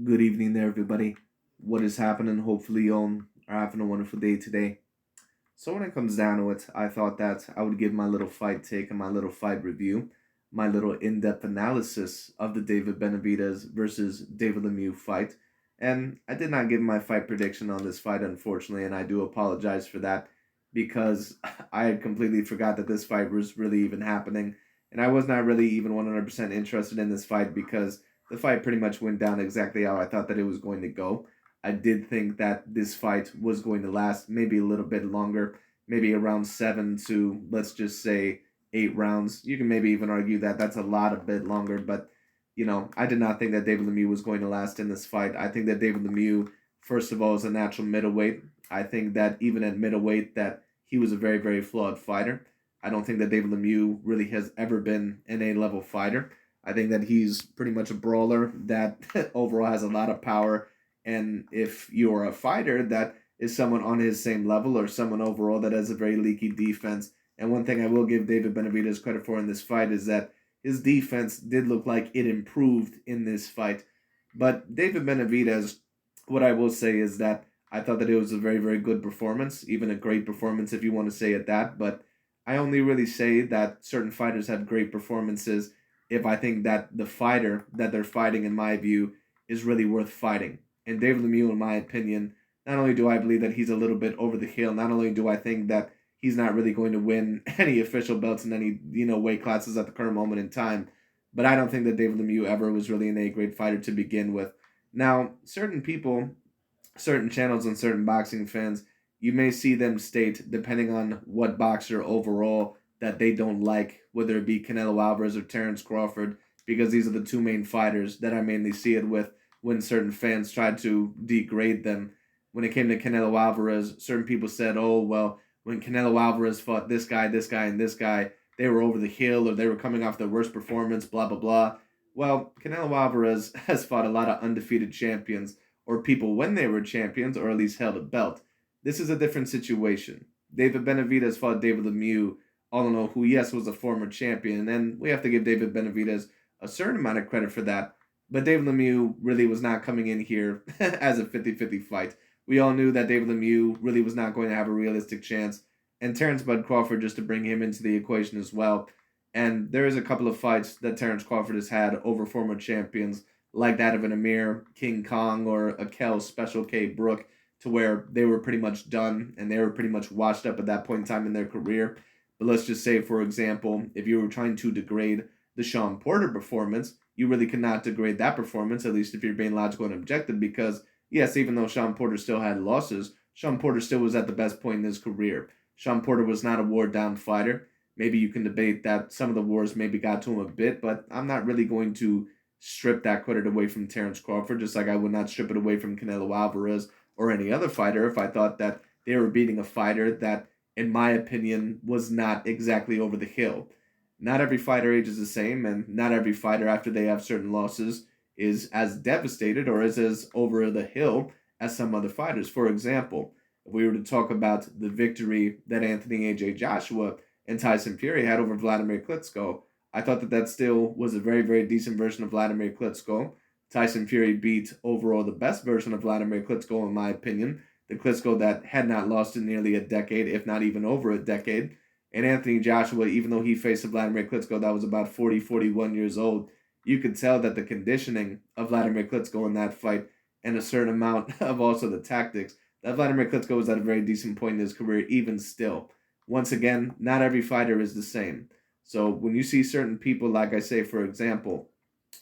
Good evening there, everybody. What is happening? Hopefully, you all are having a wonderful day today. So, when it comes down to it, I thought that I would give my little fight take and my little fight review, my little in depth analysis of the David Benavidez versus David Lemieux fight. And I did not give my fight prediction on this fight, unfortunately, and I do apologize for that because I had completely forgot that this fight was really even happening. And I was not really even 100% interested in this fight because the fight pretty much went down exactly how I thought that it was going to go. I did think that this fight was going to last maybe a little bit longer, maybe around 7 to, let's just say, 8 rounds. You can maybe even argue that that's a lot a bit longer, but I did not think that David Lemieux was going to last in this fight. I think that David Lemieux, first of all, is a natural middleweight. I think that even at middleweight, that he was a very, very flawed fighter. I don't think that David Lemieux really has ever been an A-level fighter. I think that he's pretty much a brawler that overall has a lot of power. And if you're a fighter that is someone on his same level or someone overall that has a very leaky defense, and one thing I will give David Benavidez credit for in this fight is that his defense did look like it improved in this fight. But David Benavidez, what I will say is that I thought that it was a very, very good performance, even a great performance if you want to say it that. But I only really say that certain fighters have great performances if I think that the fighter that they're fighting, in my view, is really worth fighting. And David Lemieux, in my opinion, not only do I believe that he's a little bit over the hill, not only do I think that he's not really going to win any official belts in any weight classes at the current moment in time, but I don't think that David Lemieux ever was really an A-grade fighter to begin with. Now, certain people, certain channels, and certain boxing fans, you may see them state, depending on what boxer overall that they don't like, whether it be Canelo Alvarez or Terrence Crawford, because these are the two main fighters that I mainly see it with when certain fans tried to degrade them. When it came to Canelo Alvarez, certain people said, oh, well, when Canelo Alvarez fought this guy, and this guy, they were over the hill or they were coming off their worst performance, blah, blah, blah. Well, Canelo Alvarez has fought a lot of undefeated champions or people when they were champions or at least held a belt. This is a different situation. David Benavidez fought David Lemieux, all in all, who, yes, was a former champion. And we have to give David Benavidez a certain amount of credit for that. But David Lemieux really was not coming in here as a 50-50 fight. We all knew that David Lemieux really was not going to have a realistic chance. And Terrence Bud Crawford, just to bring him into the equation as well. And there is a couple of fights that Terrence Crawford has had over former champions, like that of an Amir King Kong or a Kel Special K Brook, to where they were pretty much done and they were pretty much washed up at that point in time in their career. But let's just say, for example, if you were trying to degrade the Sean Porter performance, you really cannot degrade that performance, at least if you're being logical and objective, because, yes, even though Sean Porter still had losses, Sean Porter still was at the best point in his career. Sean Porter was not a wore down fighter. Maybe you can debate that some of the wars maybe got to him a bit, but I'm not really going to strip that credit away from Terrence Crawford, just like I would not strip it away from Canelo Alvarez or any other fighter if I thought that they were beating a fighter that, in my opinion, was not exactly over the hill. Not every fighter ages the same, and not every fighter, after they have certain losses, is as devastated or is as over the hill as some other fighters. For example, if we were to talk about the victory that Anthony A.J. Joshua and Tyson Fury had over Vladimir Klitschko, I thought that that still was a very, very decent version of Vladimir Klitschko. Tyson Fury beat overall the best version of Vladimir Klitschko, in my opinion. The Klitschko that had not lost in nearly a decade, if not even over a decade. And Anthony Joshua, even though he faced a Vladimir Klitschko that was about 40, 41 years old, you could tell that the conditioning of Vladimir Klitschko in that fight and a certain amount of also the tactics, that Vladimir Klitschko was at a very decent point in his career, even still. Once again, not every fighter is the same. So when you see certain people, like I say, for example,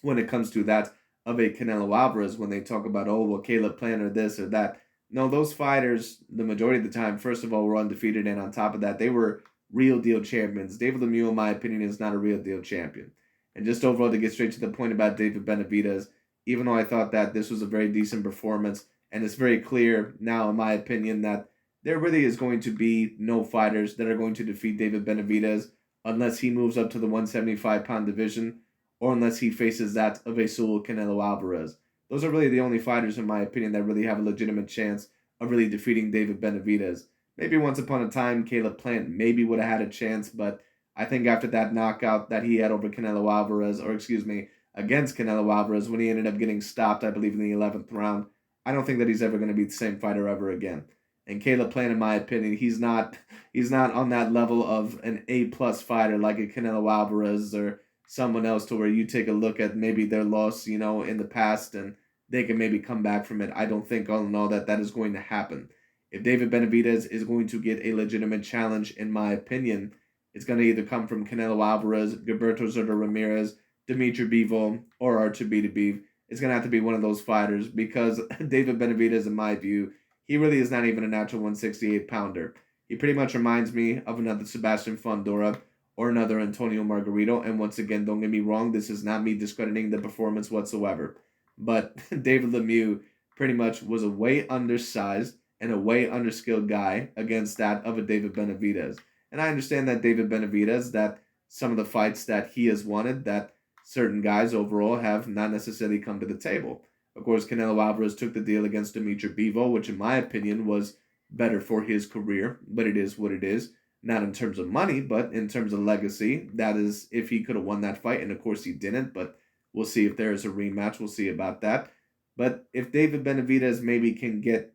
when it comes to that of a Canelo Alvarez, when they talk about, oh, well, Caleb Plant or this or that. No, those fighters, the majority of the time, first of all, were undefeated. And on top of that, they were real deal champions. David Lemieux, in my opinion, is not a real deal champion. And just overall, to get straight to the point about David Benavidez, even though I thought that this was a very decent performance, and it's very clear now, in my opinion, that there really is going to be no fighters that are going to defeat David Benavidez unless he moves up to the 175-pound division or unless he faces that of a Saul Canelo Alvarez. Those are really the only fighters, in my opinion, that really have a legitimate chance of really defeating David Benavidez. Maybe once upon a time, Caleb Plant maybe would have had a chance, but I think after that knockout that he had over Canelo Alvarez, or excuse me, against Canelo Alvarez when he ended up getting stopped, I believe, in the 11th round. I don't think that he's ever going to be the same fighter ever again. And Caleb Plant, in my opinion, he's not on that level of an A+ fighter like a Canelo Alvarez or someone else to where you take a look at maybe their loss, in the past and they can maybe come back from it. I don't think all in all that is going to happen. If David Benavidez is going to get a legitimate challenge, in my opinion, it's going to either come from Canelo Alvarez, Gilberto Soto Ramirez, Dimitri Bivol, or Artur It's going to have to be one of those fighters because David Benavidez, in my view, he really is not even a natural 168 pounder. He pretty much reminds me of another Sebastian Fondora or another Antonio Margarito. And once again, don't get me wrong, this is not me discrediting the performance whatsoever. But David Lemieux pretty much was a way undersized and a way underskilled guy against that of a David Benavidez. And I understand that David Benavidez, that some of the fights that he has wanted, that certain guys overall have not necessarily come to the table. Of course, Canelo Alvarez took the deal against Dimitri Bivol, which in my opinion was better for his career, but it is what it is. Not in terms of money, but in terms of legacy. That is if he could have won that fight, and of course he didn't, but we'll see if there is a rematch. We'll see about that. But if David Benavidez maybe can get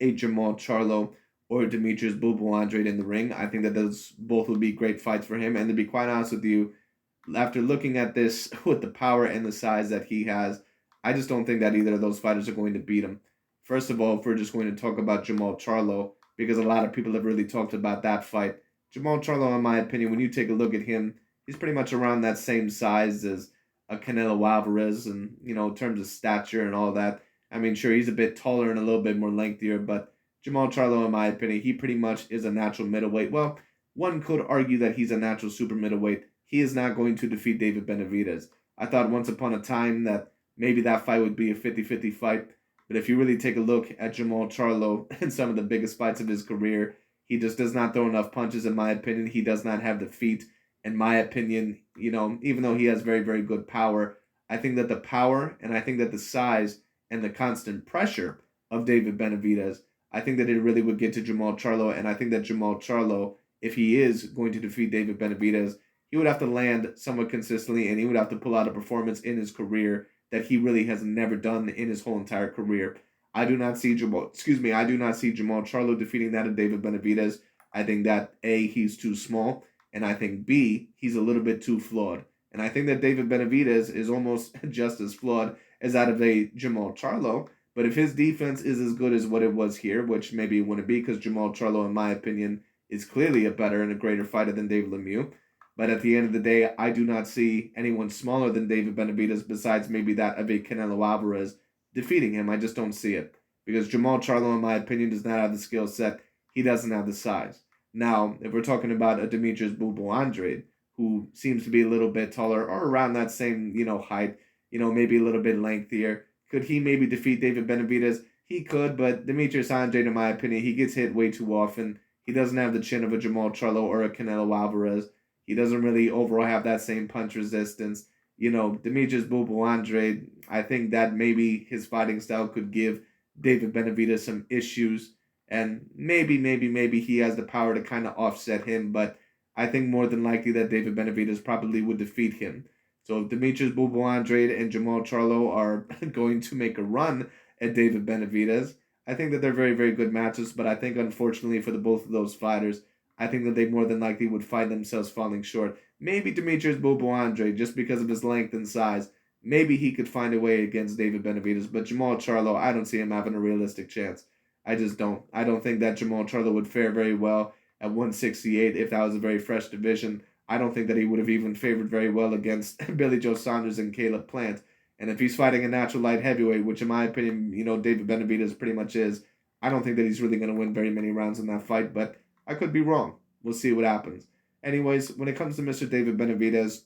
a Jamal Charlo or Demetrius Boo Andrade in the ring, I think that those both would be great fights for him. And to be quite honest with you, after looking at this with the power and the size that he has, I just don't think that either of those fighters are going to beat him. First of all, if we're just going to talk about Jamal Charlo, because a lot of people have really talked about that fight. Jamal Charlo, in my opinion, when you take a look at him, he's pretty much around that same size as a Canelo Alvarez, and in terms of stature and all that. I mean, sure, he's a bit taller and a little bit more lengthier, but Jamal Charlo, in my opinion, he pretty much is a natural middleweight. Well, one could argue that he's a natural super middleweight. He is not going to defeat David Benavidez. I thought once upon a time that maybe that fight would be a 50-50 fight. But if you really take a look at Jamal Charlo in some of the biggest fights of his career, he just does not throw enough punches, in my opinion. He does not have the feet, in my opinion. Even though he has very, very good power, I think that the power and I think that the size and the constant pressure of David Benavidez, I think that it really would get to Jamal Charlo. And I think that Jamal Charlo, if he is going to defeat David Benavidez, he would have to land somewhat consistently and he would have to pull out a performance in his career that he really has never done in his whole entire career. I do not see Jamal Charlo defeating that of David Benavidez. I think that A, he's too small, and I think B, he's a little bit too flawed. And I think that David Benavidez is almost just as flawed as that of a Jamal Charlo. But if his defense is as good as what it was here, which maybe it wouldn't be because Jamal Charlo, in my opinion, is clearly a better and a greater fighter than David Lemieux. But at the end of the day, I do not see anyone smaller than David Benavidez besides maybe that of a Canelo Alvarez defeating him. I just don't see it. Because Jamal Charlo, in my opinion, does not have the skill set. He doesn't have the size. Now, if we're talking about a Demetrius Boo Andrade, who seems to be a little bit taller or around that same, height, maybe a little bit lengthier, could he maybe defeat David Benavidez? He could, but Demetrius Andrade, in my opinion, he gets hit way too often. He doesn't have the chin of a Jamal Charlo or a Canelo Alvarez. He doesn't really overall have that same punch resistance. Demetrius Boo Andrade, I think that maybe his fighting style could give David Benavidez some issues. And maybe he has the power to kind of offset him. But I think more than likely that David Benavidez probably would defeat him. So if Demetrius Boo Andrade and Jamal Charlo are going to make a run at David Benavidez, I think that they're very, very good matches. But I think, unfortunately, for the both of those fighters, I think that they more than likely would find themselves falling short. Maybe Demetrius Boo Andrade, just because of his length and size, maybe he could find a way against David Benavidez. But Jamal Charlo, I don't see him having a realistic chance. I just don't. I don't think that Jamal Charlo would fare very well at 168 if that was a very fresh division. I don't think that he would have even favored very well against Billy Joe Saunders and Caleb Plant. And if he's fighting a natural light heavyweight, which in my opinion, David Benavidez pretty much is, I don't think that he's really going to win very many rounds in that fight. But I could be wrong. We'll see what happens. Anyways, when it comes to Mr. David Benavidez,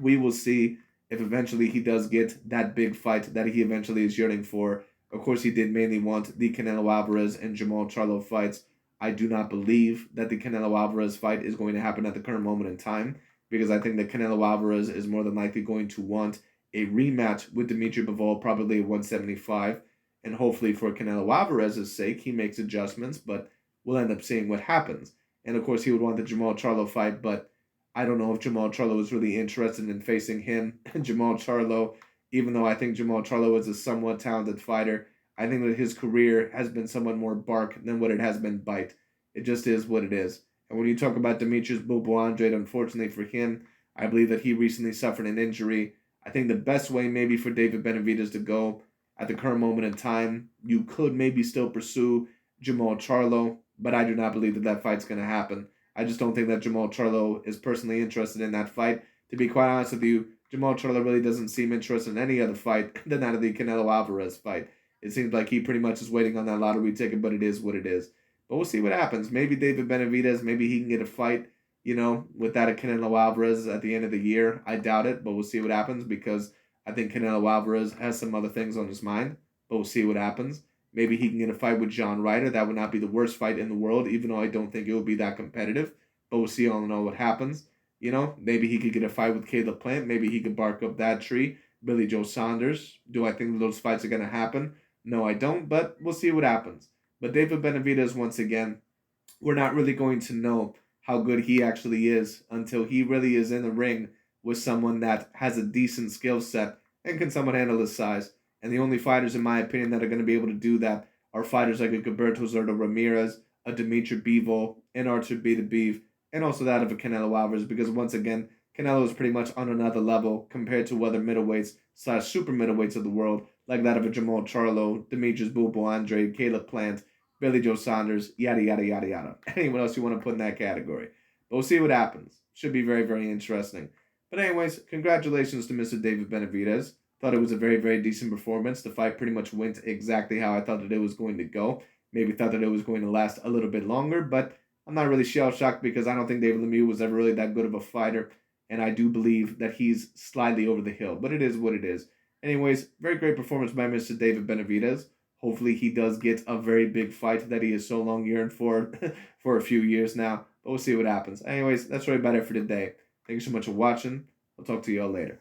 we will see if eventually he does get that big fight that he eventually is yearning for. Of course, he did mainly want the Canelo Alvarez and Jamal Charlo fights. I do not believe that the Canelo Alvarez fight is going to happen at the current moment in time, because I think that Canelo Alvarez is more than likely going to want a rematch with Dimitri Bivol, probably at 175. And hopefully for Canelo Alvarez's sake, he makes adjustments, but we'll end up seeing what happens. And of course, he would want the Jamal Charlo fight, but I don't know if Jamal Charlo is really interested in facing him. Jamal Charlo, even though I think Jamal Charlo is a somewhat talented fighter, I think that his career has been somewhat more bark than what it has been bite. It just is what it is. And when you talk about Demetrius Bobo-Andrade, unfortunately for him, I believe that he recently suffered an injury. I think the best way maybe for David Benavidez to go at the current moment in time, you could maybe still pursue Jamal Charlo, but I do not believe that that fight's going to happen. I just don't think that Jamal Charlo is personally interested in that fight. To be quite honest with you, Jamal Charlo really doesn't seem interested in any other fight than that of the Canelo Alvarez fight. It seems like he pretty much is waiting on that lottery ticket, but it is what it is. But we'll see what happens. Maybe David Benavidez, maybe he can get a fight, with that of Canelo Alvarez at the end of the year. I doubt it, but we'll see what happens because I think Canelo Alvarez has some other things on his mind. But we'll see what happens. Maybe he can get a fight with John Ryder. That would not be the worst fight in the world, even though I don't think it would be that competitive. But we'll see all in all what happens. Maybe he could get a fight with Caleb Plant. Maybe he could bark up that tree. Billy Joe Saunders. Do I think those fights are going to happen? No, I don't, but we'll see what happens. But David Benavidez, once again, we're not really going to know how good he actually is until he really is in the ring with someone that has a decent skill set and can somewhat handle his size. And the only fighters, in my opinion, that are going to be able to do that are fighters like a Gilberto Zurdo Ramirez, a Dimitri Bivol, an Artur Beterbiev, and also that of a Canelo Alvarez. Because once again, Canelo is pretty much on another level compared to other middleweights / super middleweights of the world, like that of a Jamal Charlo, Demetrius Bobo-Andrade, Caleb Plant, Billy Joe Saunders, yada yada yada yada. Anyone else you want to put in that category? But we'll see what happens. Should be very, very interesting. But anyways, congratulations to Mr. David Benavidez. Thought it was a very, very decent performance. The fight pretty much went exactly how I thought that it was going to go. Maybe thought that it was going to last a little bit longer, but I'm not really shell-shocked because I don't think David Lemieux was ever really that good of a fighter, and I do believe that he's slightly over the hill, but it is what it is. Anyways, very great performance by Mr. David Benavidez. Hopefully he does get a very big fight that he has so long yearned for for a few years now, but we'll see what happens. Anyways, that's right about it for today. Thank you so much for watching. I'll talk to you all later.